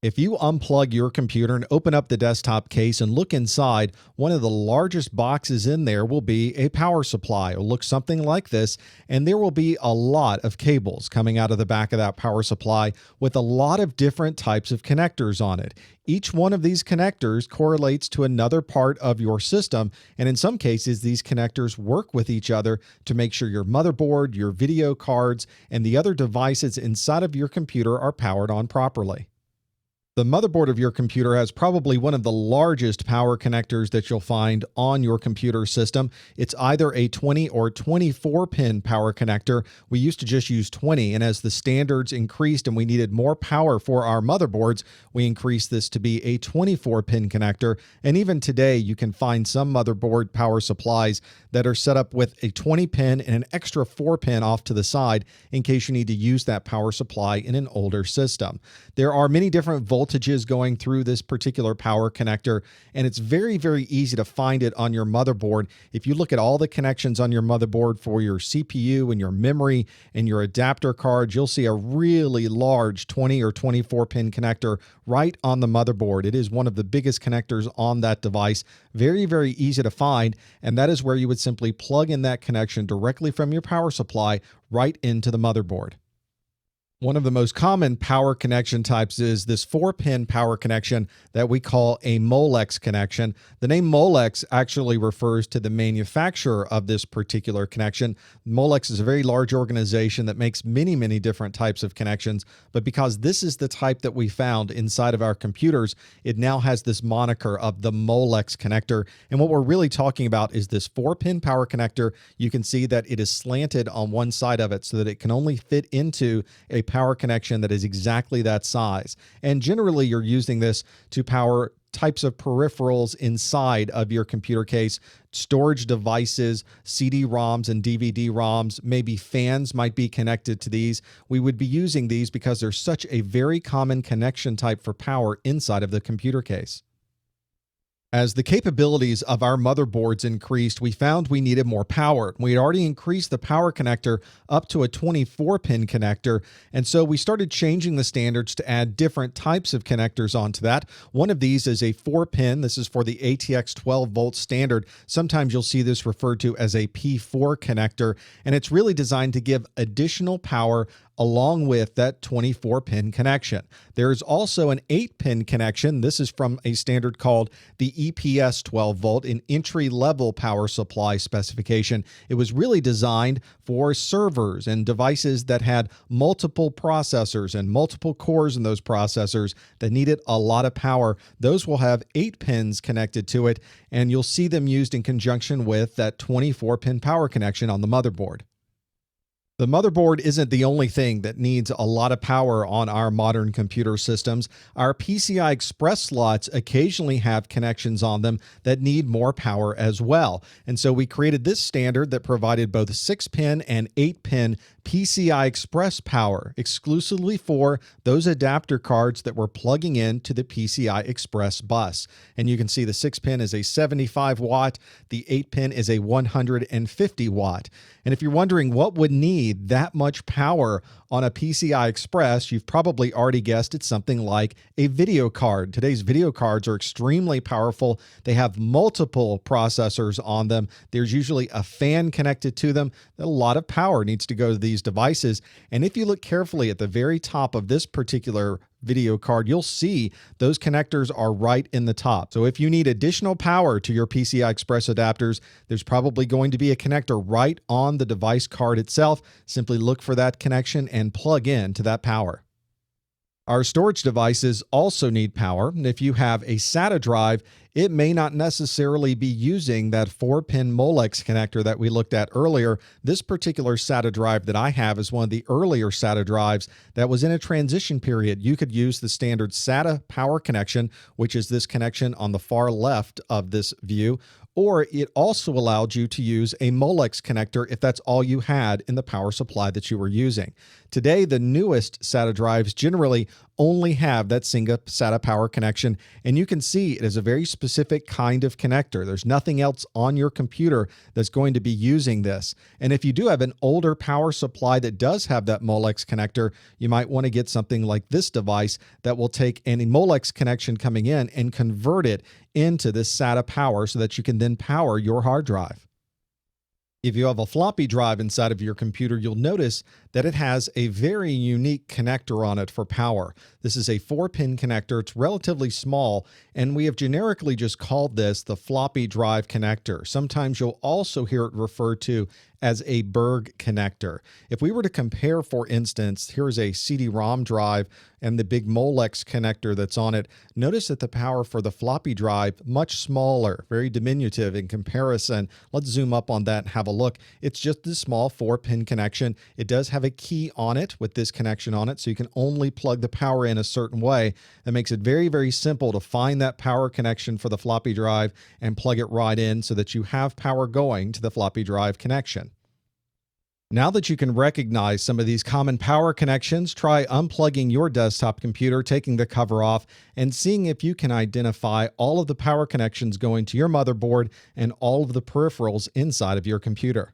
If you unplug your computer and open up the desktop case and look inside, one of the largest boxes in there will be a power supply. It'll look something like this, and there will be a lot of cables coming out of the back of that power supply with a lot of different types of connectors on it. Each one of these connectors correlates to another part of your system, and in some cases, these connectors work with each other to make sure your motherboard, your video cards, and the other devices inside of your computer are powered on properly. The motherboard of your computer has probably one of the largest power connectors that you'll find on your computer system. It's either a 20 or 24 pin power connector. We used to just use 20, and as the standards increased and we needed more power for our motherboards, we increased this to be a 24 pin connector. And even today, you can find some motherboard power supplies that are set up with a 20 pin and an extra 4 pin off to the side in case you need to use that power supply in an older system. There are many different voltages going through this particular power connector, and it's very, very easy to find it on your motherboard. If you look at all the connections on your motherboard for your CPU and your memory and your adapter cards, you'll see a really large 20 or 24 pin connector right on the motherboard. It is one of the biggest connectors on that device. Very, very easy to find, and that is where you would simply plug in that connection directly from your power supply right into the motherboard. One of the most common power connection types is this 4-pin power connection that we call a Molex connection. The name Molex actually refers to the manufacturer of this particular connection. Molex is a very large organization that makes many, many different types of connections, but because this is the type that we found inside of our computers, it now has this moniker of the Molex connector. And what we're really talking about is this 4-pin power connector. You can see that it is slanted on one side of it so that it can only fit into a power connection that is exactly that size. And generally, you're using this to power types of peripherals inside of your computer case, storage devices, CD-ROMs and DVD-ROMs, maybe fans might be connected to these. We would be using these because they're such a very common connection type for power inside of the computer case. As the capabilities of our motherboards increased, we found we needed more power. We had already increased the power connector up to a 24-pin connector, and so we started changing the standards to add different types of connectors onto that. One of these is a 4-pin. This is for the ATX 12-volt standard. Sometimes you'll see this referred to as a P4 connector, and it's really designed to give additional power along with that 24-pin connection. There's also an 8-pin connection. This is from a standard called the EPS 12-volt, an entry-level power supply specification. It was really designed for servers and devices that had multiple processors and multiple cores in those processors that needed a lot of power. Those will have 8 pins connected to it, and you'll see them used in conjunction with that 24-pin power connection on the motherboard. The motherboard isn't the only thing that needs a lot of power on our modern computer systems. Our PCI Express slots occasionally have connections on them that need more power as well. And so we created this standard that provided both 6-pin and 8-pin PCI Express Power exclusively for those adapter cards that we're plugging in to the PCI Express bus. And you can see the 6-pin is a 75 watt, the 8-pin is a 150 watt. And if you're wondering what would need that much power on a PCI Express, you've probably already guessed it's something like a video card. Today's video cards are extremely powerful. They have multiple processors on them. There's usually a fan connected to them. A lot of power needs to go to these devices. And if you look carefully at the very top of this particular video card, you'll see those connectors are right in the top. So if you need additional power to your PCI Express adapters, there's probably going to be a connector right on the device card itself. Simply look for that connection and plug in to that power. Our storage devices also need power, and if you have a SATA drive, it may not necessarily be using that 4-pin Molex connector that we looked at earlier. This particular SATA drive that I have is one of the earlier SATA drives that was in a transition period. You could use the standard SATA Power connection, which is this connection on the far left of this view, or it also allowed you to use a Molex connector if that's all you had in the power supply that you were using. Today, the newest SATA drives generally only have that single SATA power connection. And you can see it is a very specific kind of connector. There's nothing else on your computer that's going to be using this. And if you do have an older power supply that does have that Molex connector, you might want to get something like this device that will take any Molex connection coming in and convert it into this SATA power so that you can then power your hard drive. If you have a floppy drive inside of your computer, you'll notice that it has a very unique connector on it for power. This is a 4-pin connector. It's relatively small, and we have generically just called this the floppy drive connector. Sometimes you'll also hear it referred to as a Berg connector. If we were to compare, for instance, here's a CD-ROM drive and the big Molex connector that's on it, notice that the power for the floppy drive, much smaller, very diminutive in comparison. Let's zoom up on that and have a look. It's just this small 4-pin connection. It does have a key on it with this connection on it, so you can only plug the power in a certain way. That makes it very, very simple to find that power connection for the floppy drive and plug it right in so that you have power going to the floppy drive connection. Now that you can recognize some of these common power connections, try unplugging your desktop computer, taking the cover off, and seeing if you can identify all of the power connections going to your motherboard and all of the peripherals inside of your computer.